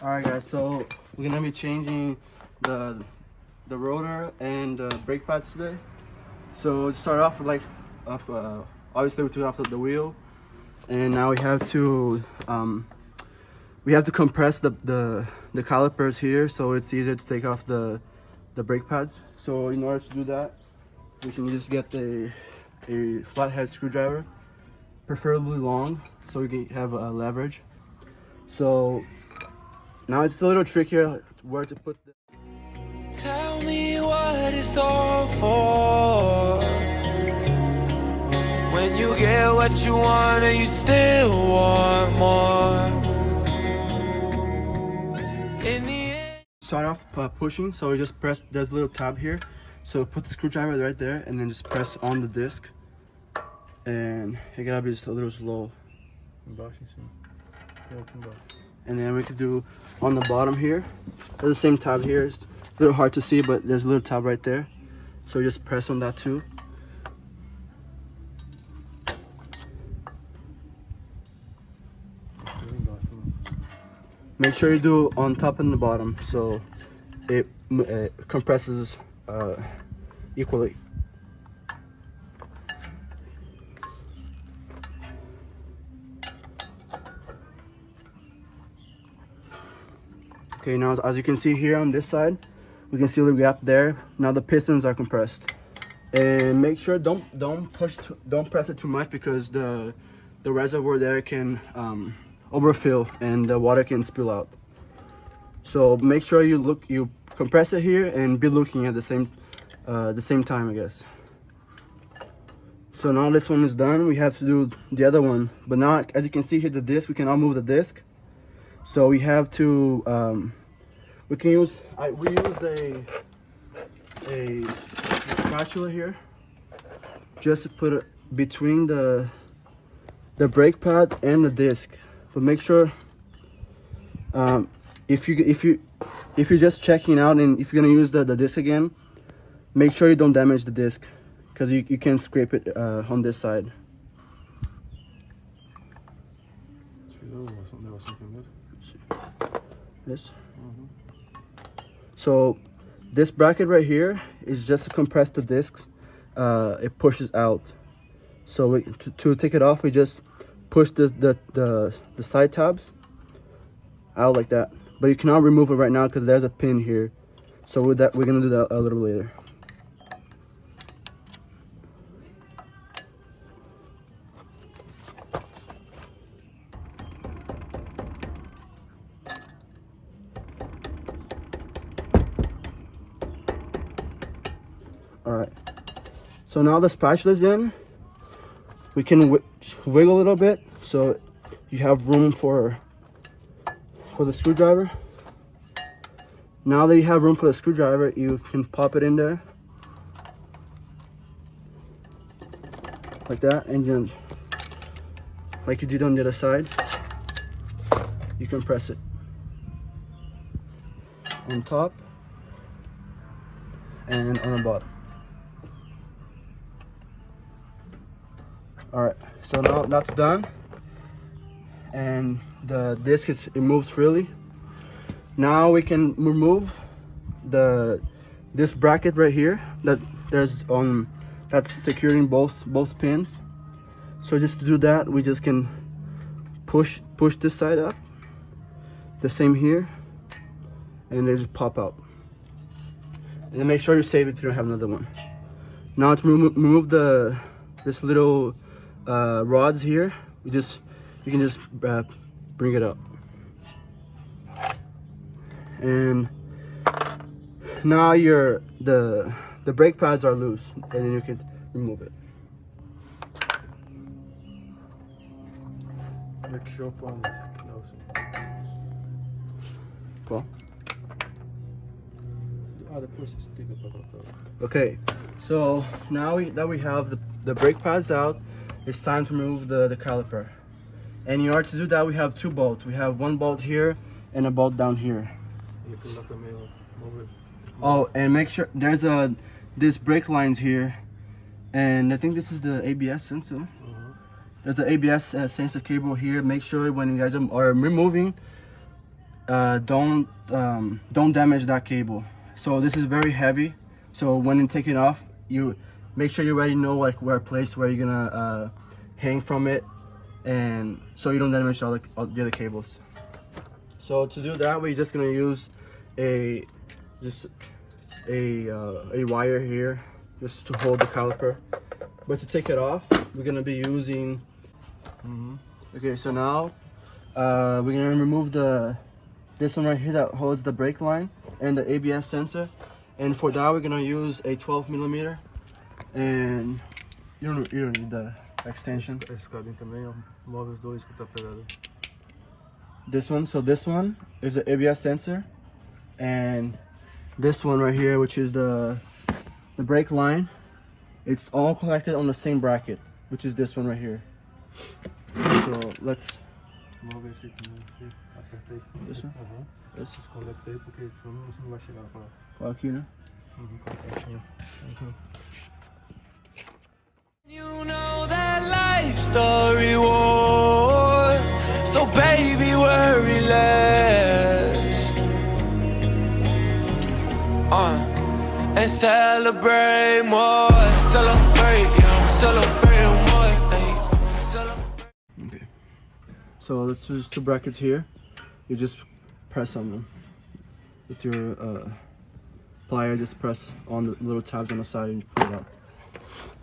Alright guys, so we're gonna be changing the rotor and brake pads today. So to start off with obviously we took off the wheel, and now we have to compress the calipers here so it's easier to take off the brake pads. So in order to do that, we can just get a flathead screwdriver, preferably long, so we can have a leverage. So now it's a little trickier where to put the... Tell me what it's all for. When you get what you want and you still want more. In the end, Start off pushing, so we just press, there's a little tab here. So put the screwdriver right there and then just press on the disc. And you gotta be just a little slow. And then we could do on the bottom here. There's the same tab here. It's a little hard to see, but there's a little tab right there. So just press on that too. Make sure you do on top and the bottom so it compresses equally. Okay, now as you can see here on this side, we can see a little gap there. Now the pistons are compressed, and make sure don't press it too much because the reservoir there can overfill and the water can spill out. So make sure you compress it here and be looking at the same time, I guess. So now this one is done. We have to do the other one, but now as you can see here, the disc, we cannot move the disc. So we have to we use a spatula here just to put it between the brake pad and the disc. But make sure if you're just checking out and if you're gonna use the disc again, make sure you don't damage the disc because you can scrape it on this side. This. So this bracket right here is just to compress the discs. It pushes out. So to take it off, we just push the side tabs out like that. But you cannot remove it right now because there's a pin here. So with that, we're gonna do that a little later. All right. So now the spatula's in. We can wiggle a little bit so you have room for the screwdriver. Now that you have room for the screwdriver, you can pop it in there like that, and then like you did on the other side, you can press it on top and on the bottom. All right, so now that's done, and the disc it moves freely. Now we can remove this bracket right here that's securing both pins. So just to do that, we just can push this side up, the same here, and they just pop out. And then make sure you save it if you don't have another one. Now to remove this little rods here, you can just bring it up, and now the brake pads are loose, and then you can remove it. Make sure Cool. Okay, so now that we have the brake pads out, it's time to remove the caliper. And in order to do that, we have two bolts. We have one bolt here and a bolt down here. Oh, and make sure there's this brake lines here, and I think this is the ABS sensor. There's the ABS sensor cable here. Make sure when you guys are removing, don't damage that cable. So this is very heavy, so when you take it off, you make sure you already know like where you're gonna hang from it, and so you don't damage all the other cables. So to do that, we're just gonna use a wire here just to hold the caliper. But to take it off, we're gonna be using. Okay, so now we're gonna remove this one right here that holds the brake line and the ABS sensor. And for that, we're gonna use a 12 millimeter. And you don't need the extension. Esse cabinho também, ó. Move os dois que tá pegado. This one, so this one is the ABS sensor, and this one right here, which is the brake line. It's all collected on the same bracket, which is this one right here. So let's. Move esse também. Aperta aí. This one? This. Desconecta aí porque senão você não vai chegar pra lá. Qual aqui, né? Certinho. You know that life story war, so baby worry less, and celebrate more, celebrate, yeah, celebrate more, celebrate. Okay. So let's use two brackets here. You just press on them with your plier. Just press on the little tabs on the side and you pull it out.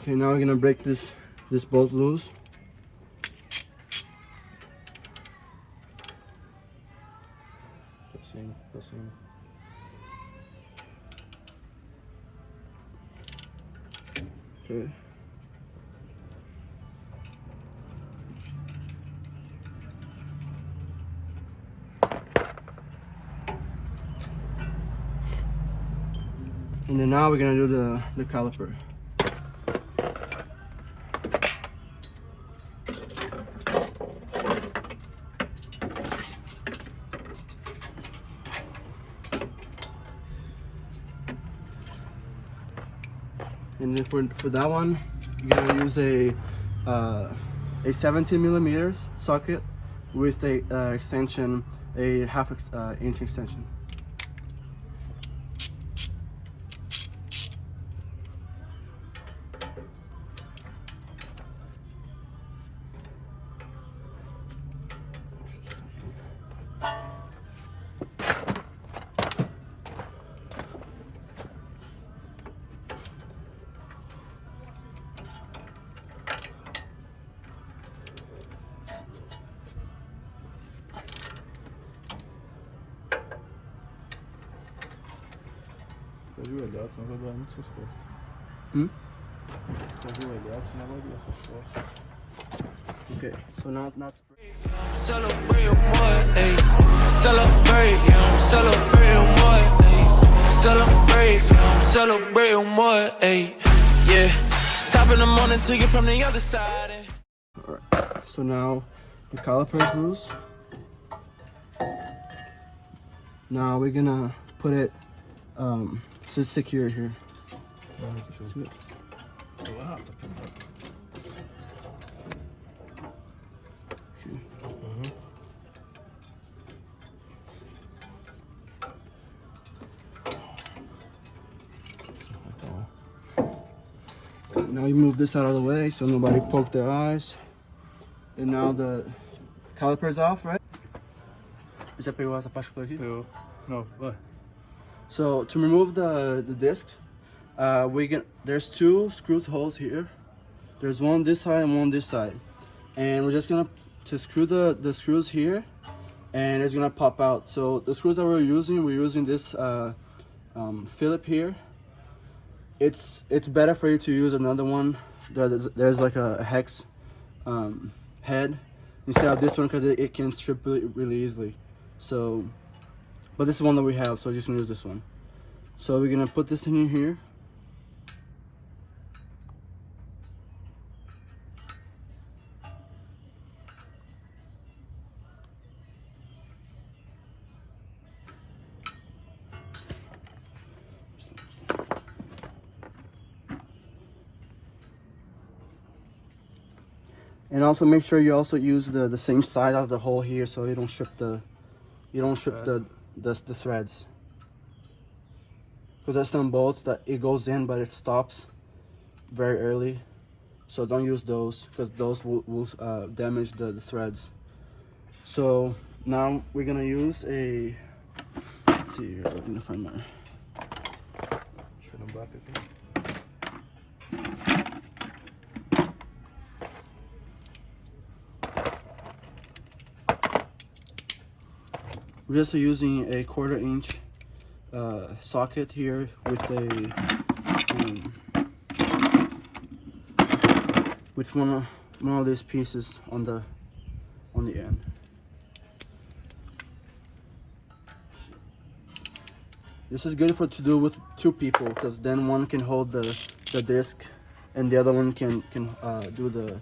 Okay, now we're gonna break this bolt loose. Assim. Okay. And then now we're gonna do the caliper. And then for that one, you're gonna use a 17 millimeters socket with a extension, a half inch extension. Tá ajoelhado, senão vai doer muito suas costas. Tá ajoelhado, senão vai doer suas costas. Okay, so now Celebrate more, ayy. Celebrate, yeah, celebrate more, ayy. Celebrate, yeah, celebrate more, ayy. Yeah, top in the morning to you from the other side. Alright, so now the caliper is loose. Now we're gonna put it so it's secure here. See it? Now you move this out of the way so nobody poke their eyes. And now the caliper is off, right? Já pegou essa parte que foi aqui? Eu. Não, vai. So to remove the disc, there's two screws holes here. There's one this side and one this side, and we're just gonna screw the screws here, and it's gonna pop out. So the screws that we're using this Phillip here. It's better for you to use another one. There's like a hex head instead of this one because it can strip really easily. So, but this is one that we have, so I'm just gonna use this one. So we're gonna put this in here. And also make sure you also use the same size as the hole here so you don't strip the you don't strip the threads. Because there's some bolts that it goes in but it stops very early. So don't use those because those will damage the threads. So now we're gonna use a, let's see here, I'm gonna find my, Deixa eu lembrar aqui. we're just using a 1/4 inch socket here with a with one of these pieces on the end. This is good to do with 2 people because then one can hold the disc and the other one can do the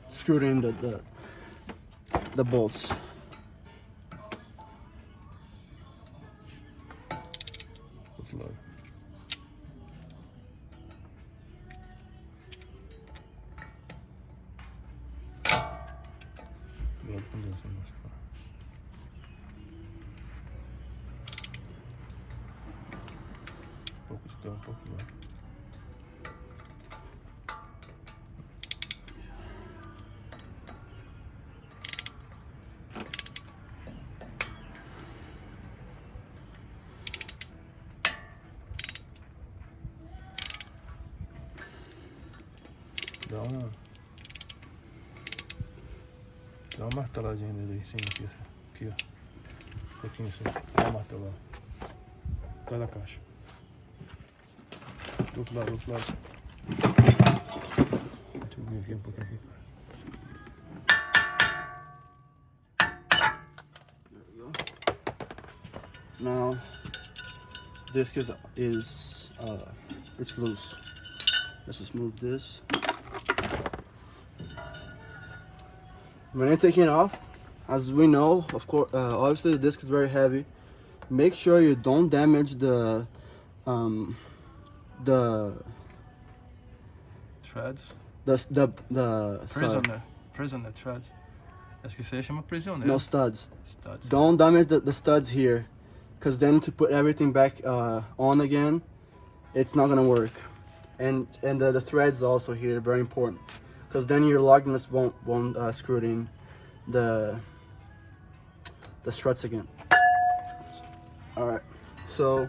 screwing the bolts. Outro lado. Cuidado com Deus, não machucar. Pouco escão, pouco lá. Dá uma marteladinha nele em cima aqui, aqui ó. Um pouquinho assim, dá uma martelada. Atrás da caixa. Do outro lado, Deixa eu vir aqui um pouquinho aqui. There we go. Now disc is it's loose. Let's just move this. When you're taking it off, as we know, of course, obviously the disc is very heavy. Make sure you don't damage the Threads. Prisoner threads. Acho que isso aí chama prisioneiro. No studs. Studs. Don't damage the studs here, because then to put everything back on again, it's not gonna work. And the threads also here very important, because then your logness won't screw it in the struts again. All right, so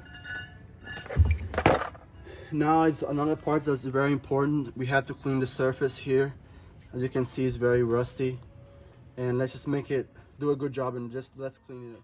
now it's another part that's very important. We have to clean the surface here. As you can see, it's very rusty, and let's just make it do a good job and let's clean it up.